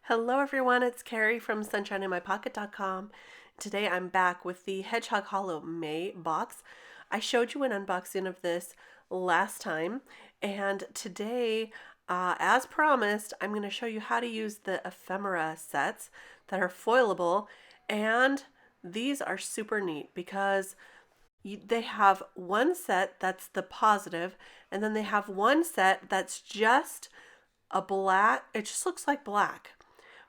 Hello everyone, it's Kari from sunshineinmypocket.com. Today I'm back with the Hedgehog Hollow May box. I showed you an unboxing of this last time, and today, as promised, I'm going to show you how to use the ephemera sets that are foilable, and these are super neat because they have one set that's the positive, and then they have one set that's just a black, it just looks like black.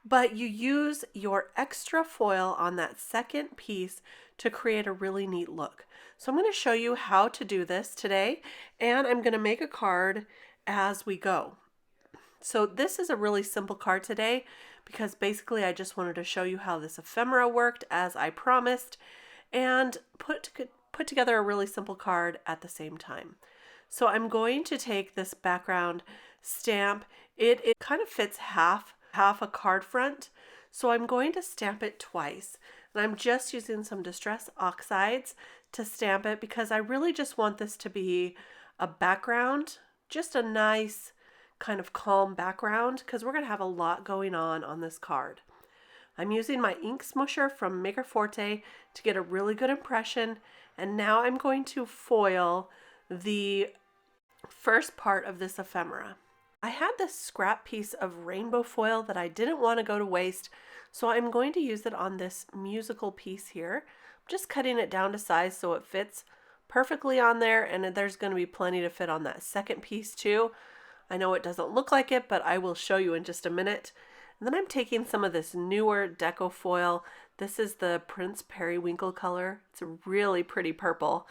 But you use your extra foil on that second piece to create a really neat look. So I'm going to show you how to do this today, and I'm going to make a card as we go. So this is a really simple card today because basically I just wanted to show you how this ephemera worked as I promised, and put together a really simple card at the same time. So I'm going to take this background stamp. It kind of fits half a card front, so I'm going to stamp it twice, and I'm just using some Distress Oxides to stamp it because I really just want this to be a background, just a nice kind of calm background, because we're going to have a lot going on this card. I'm using my ink smoosher from FORTE to get a really good impression, and now I'm going to foil the first part of this ephemera. I had this scrap piece of rainbow foil that I didn't want to go to waste, so I'm going to use it on this musical piece here. I'm just cutting it down to size so it fits perfectly on there, and there's going to be plenty to fit on that second piece too. I know it doesn't look like it, but I will show you in just a minute. And then I'm taking some of this newer Deco foil. This is the Prince Periwinkle color. It's a really pretty purple,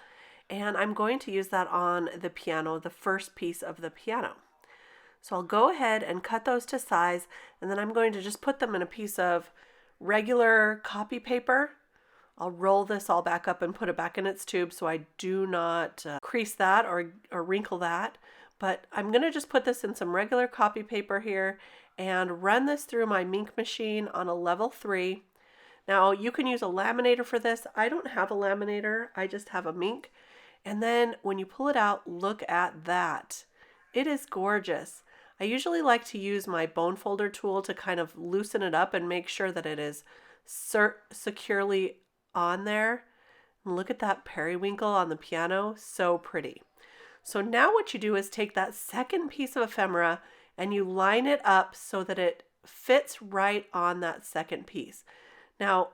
and I'm going to use that on the piano, the first piece of the piano. So I'll go ahead and cut those to size, and then I'm going to just put them in a piece of regular copy paper. I'll roll this all back up and put it back in its tube so I do not crease that or wrinkle that. But I'm going to just put this in some regular copy paper here and run this through my MINC machine on a level 3. Now you can use a laminator for this. I don't have a laminator, I just have a MINC. And then when you pull it out, look at that. It is gorgeous. I usually like to use my bone folder tool to kind of loosen it up and make sure that it is securely on there. And look at that periwinkle on the piano, so pretty. So now what you do is take that second piece of ephemera and you line it up so that it fits right on that second piece. Now,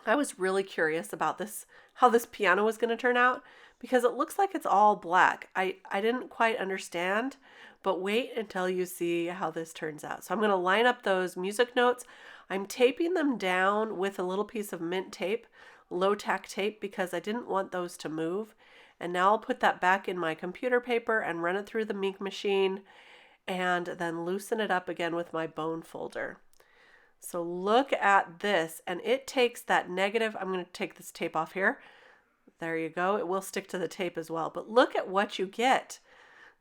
I was really curious about this, how this piano was going to turn out, because it looks like it's all black. I didn't quite understand, but wait until you see how this turns out. So I'm going to line up those music notes. I'm taping them down with a little piece of mint tape, low tack tape, because I didn't want those to move. And now I'll put that back in my computer paper and run it through the MINC machine, and then loosen it up again with my bone folder. So look at this, and it takes that negative. I'm going to take this tape off here. There you go. It will stick to the tape as well, but look at what you get.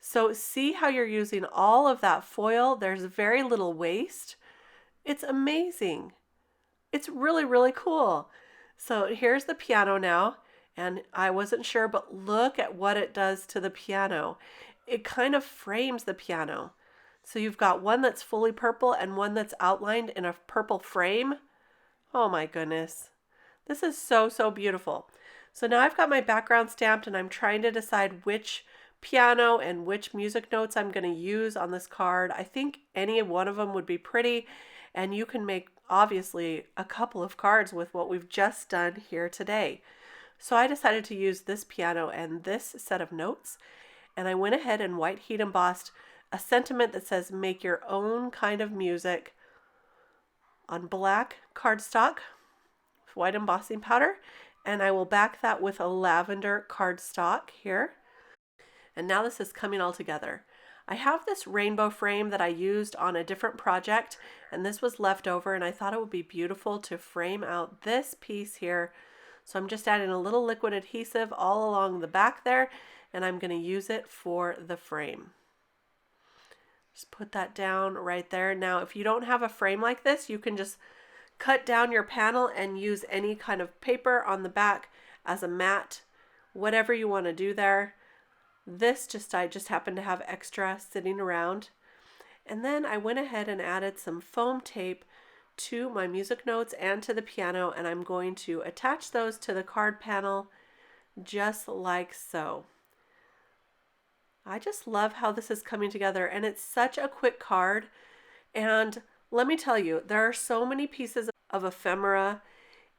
So see how you're using all of that foil. There's very little waste. It's amazing. It's really, really cool. So here's the piano now, and I wasn't sure, but look at what it does to the piano. It kind of frames the piano. So you've got one that's fully purple and one that's outlined in a purple frame. Oh my goodness. This is so, so beautiful. So now I've got my background stamped, and I'm trying to decide which piano and which music notes I'm going to use on this card. I think any one of them would be pretty, and you can make obviously a couple of cards with what we've just done here today. So I decided to use this piano and this set of notes, and I went ahead and white heat embossed a sentiment that says make your own kind of music on black cardstock, white embossing powder, and I will back that with a lavender cardstock here. And now this is coming all together. I have this rainbow frame that I used on a different project, and this was left over, and I thought it would be beautiful to frame out this piece here. So I'm just adding a little liquid adhesive all along the back there, and I'm going to use it for the frame. Just put that down right there. Now, if you don't have a frame like this, you can just cut down your panel and use any kind of paper on the back as a mat, whatever you want to do there. I just happened to have extra sitting around. And then I went ahead and added some foam tape to my music notes and to the piano, and I'm going to attach those to the card panel just like so. I just love how this is coming together, and it's such a quick card. And let me tell you, there are so many pieces of ephemera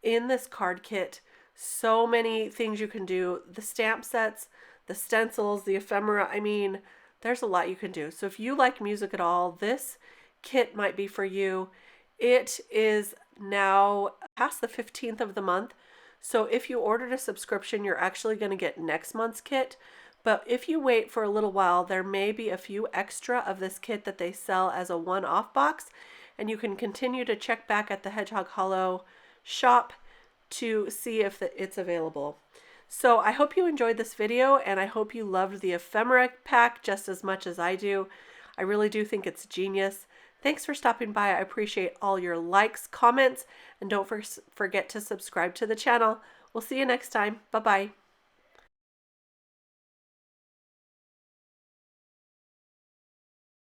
in this card kit. So many things you can do. The stamp sets, the stencils, the ephemera. I mean, there's a lot you can do. So if you like music at all, this kit might be for you. It is now past the 15th of the month. So if you ordered a subscription, you're actually going to get next month's kit. But if you wait for a little while, there may be a few extra of this kit that they sell as a one-off box, and you can continue to check back at the Hedgehog Hollow shop to see if it's available. So I hope you enjoyed this video, and I hope you loved the ephemera pack just as much as I do. I really do think it's genius. Thanks for stopping by. I appreciate all your likes, comments, and don't forget to subscribe to the channel. We'll see you next time. Bye-bye.